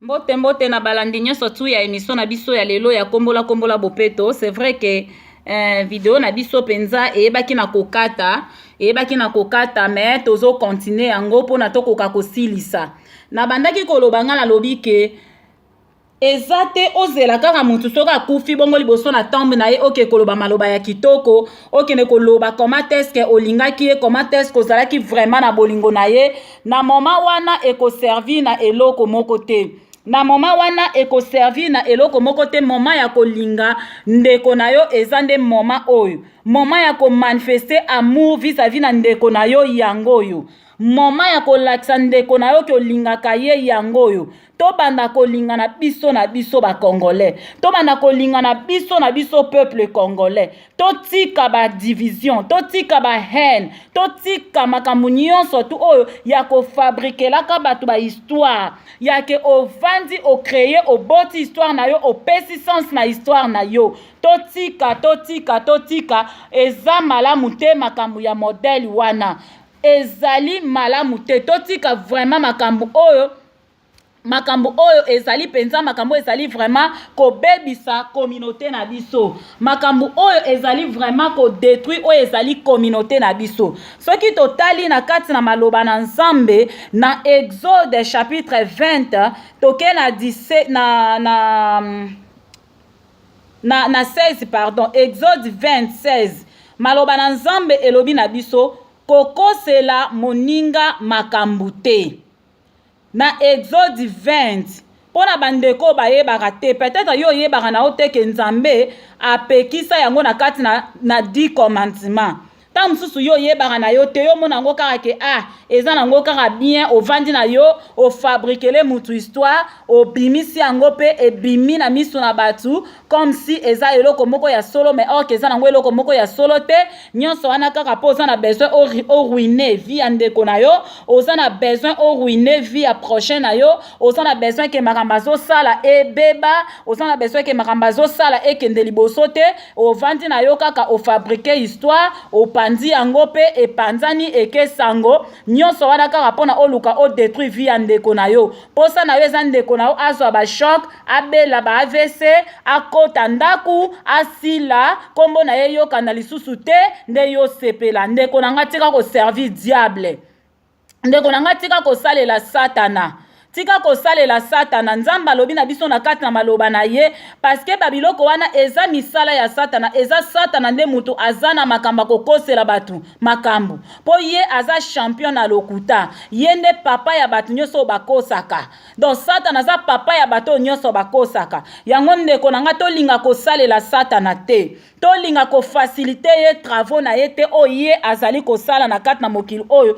Mbote mbote na balandi nyonso tu ya émission na biso ya lelo ya kombola kombola bopeto. C'est vrai que vidéo na biso penza eyebaki na kokata mais tozo continuer yango pona tokoka kosilisa. Na bandaki koloba nga na lobi ke eza te ozela kaka mutu soki akufi bongo liboso na tombe na ye oke koloba maloba ya kitoko, okende koloba comment est-ce que olingaki ye, comment est-ce que ozalaki vraiment na bolingo na ye, na moma wana ekoservi na eloko moko te. Na moma wana ekoservi na eloko moko te. Moma ya kolinga ndeko na yo eza nde moma oyo. Moma ya komanifeste amour vis-à-vis na ndeko na yo yango oyo. Moma ya kolakisa ndeko na yo ke olingaka ye yango oyo. Tobanda kolinga na biso ba congolais. Tobanda kolinga na biso peuple congolais. Totika ba division, totika ba haine, totika makambo nyonso tu oyo ya kofabrikelaka bato ba histoire. Ya ke ovandi o créer o boti histoire na yo, o pesi sens na histoire na yo. Totika eza malamu te makambo ya modèle wana. Ezali malamu te. Totika vraiment makambo oyo ezali penza, makambo ezali vraiment ko bebisa communauté na biso. Makambo oyo ezali vraiment ko détruire oyo ezali communauté na biso. Soki totali na kati na maloba na Nzambe na Exode chapitre 20 toke na 17 na 16 pardon, Exode 20:16 maloba na Nzambe elobi na biso kokosela moninga makambo te. Na Exode 20 pona bandeko bayebaka te, peut-être yo yebaka na oteke Nzambe apekisa yango na kati na 10 commandements. Ta mususu yo yebaka na yo te, yo mona ngo kaka ke eza nango kaka bien, ovandi na yo o fabriquer mutu histoire, o bimisi yango pe ebimi na miso na batu comme si eza eloko moko ya solo, mais or ke eza nango eloko moko ya solo te. Nyonso wana kaka po oza na besoin o ruiner vie ya ndeko na yo, oza na besoin o ruiner vie ya prochain na yo, oza na besoin ke makambo azosala ebeba, oza na besoin ke makambo azosala ekende liboso te. Ovandi na yo kaka o fabriquer histoire, o pandi yango pe epanzani ekesango. Nyonso wana kaka pona oluka o détruire vie ya ndeko na yo. Posa na yo eza ndeko na yo azwa ba choc, abela ba AVC, akota ndaku, asila, kombo na ye yoka na lisusu te, nde yo sepela. Ndeko na nga tika ko servir diable. Ndeko na nga tika ko salela satana. Tika ko salela satana. Nzambe alobi na biso na kati na maloba na ye, parce que babiloko wana eza misala ya satana. Eza satana nde mutu azana makamba kokosela batu makambo. Po ye aza champion na lokuta. Ye nde papa ya batu nyonso bakosaka. Donc satana aza papa ya batu nyonso bakosaka. Yango ndeko na nga tolinga ko salela satana te. Tolinga ko facilite ye travaux na ye te o ye azali ko sala na kati na mokili oyo.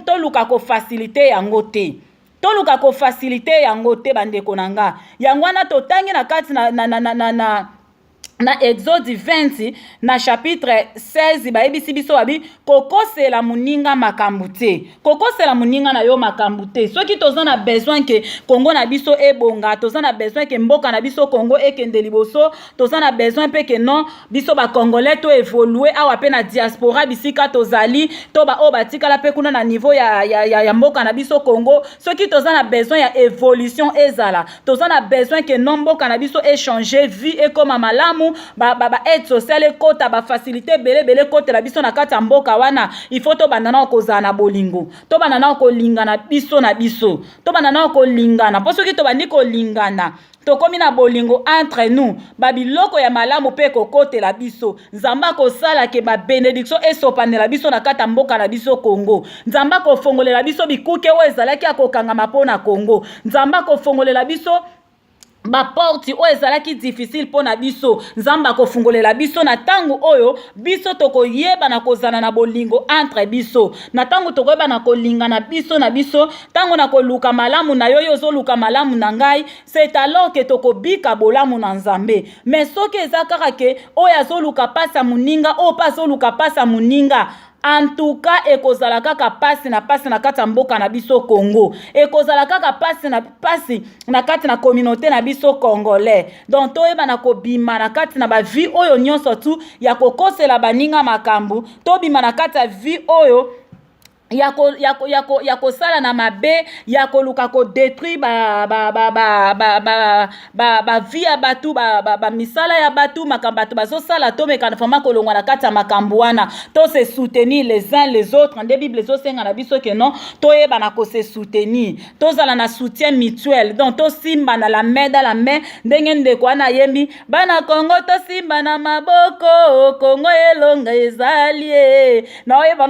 Toluka ko facilite yango te. Toluka ko facilite yango te bandeko nanga. Yango wana totangi na kati na Exode 20 na chapitre 16 bayebisi biso babi kokosela muninga makambo te. Kokosela muninga na yo makambo te. Soki toza na besoin ke Congo na biso ebonga, toza na besoin ke mboka na biso Congo ekende liboso, toza na besoin pe ke non biso ba congolais to évoluer awa pe na diaspora bisika tozali to ba o batikala pe kuna na niveau ya mboka na biso Congo. Soki toza na besoin ya évolution ezala, toza na besoin ke non mboka na biso échanger vie et comme malamu ba aide sociale kota ba facilité bele kote la biso na kati ya mboka wana. Il faut to bandana ko zana bolingo, to bandana ko lingana biso na biso, to bandana ko lingana po soki to bandi ko lingana tokomi na bolingo entre nous, babiloko ya malamu pe kokote la biso. Nzamba ko sala ke ba bénédiction esopane la biso na kata mboka na biso Congo. Nzamba ko fongole la biso bikuke o ezalaki akokanga mapona Congo. Nzamba ko fongole la biso ba porti o ezalaki difficile pona biso. Nzamba ko fungolela biso na tangu oyo biso toko yeba na kozana na bolingo entre biso. Na tangu toko yeba na kolinga na biso, tangu na koluka malamu na yo zo luka malamu na ngai, c'est alors que toko bika bolamu na Nzambe. Mais soki ezakaka ke oyo azoluka pasa muninga o paso luka pasa muninga, en tout cas ekozala kaka pasi na kati ya mboka na biso Congo. Ekozala kaka pasi na kati na communauté na biso congolais. Donc toyeba na kobima na kati na ba vie oyo nyonso tu ya kokosela baninga makambu, tobima na kati ya vie oyo ya kosala na mabe ya koluka kodétruire vie ya batu misala ya batu makambo bato bazosala tomekana vraiment kolongwa na kati ya makambo wana to se soutenir les uns les autres nde bible ezosenga na biso ke non toyeba na kose soutenir tozala na soutien mutuel donc tosimba na la main dans la main ndenge ndeko wana yembi bana Kongo tosimba na maboko Kongo elonga ezali na oyeba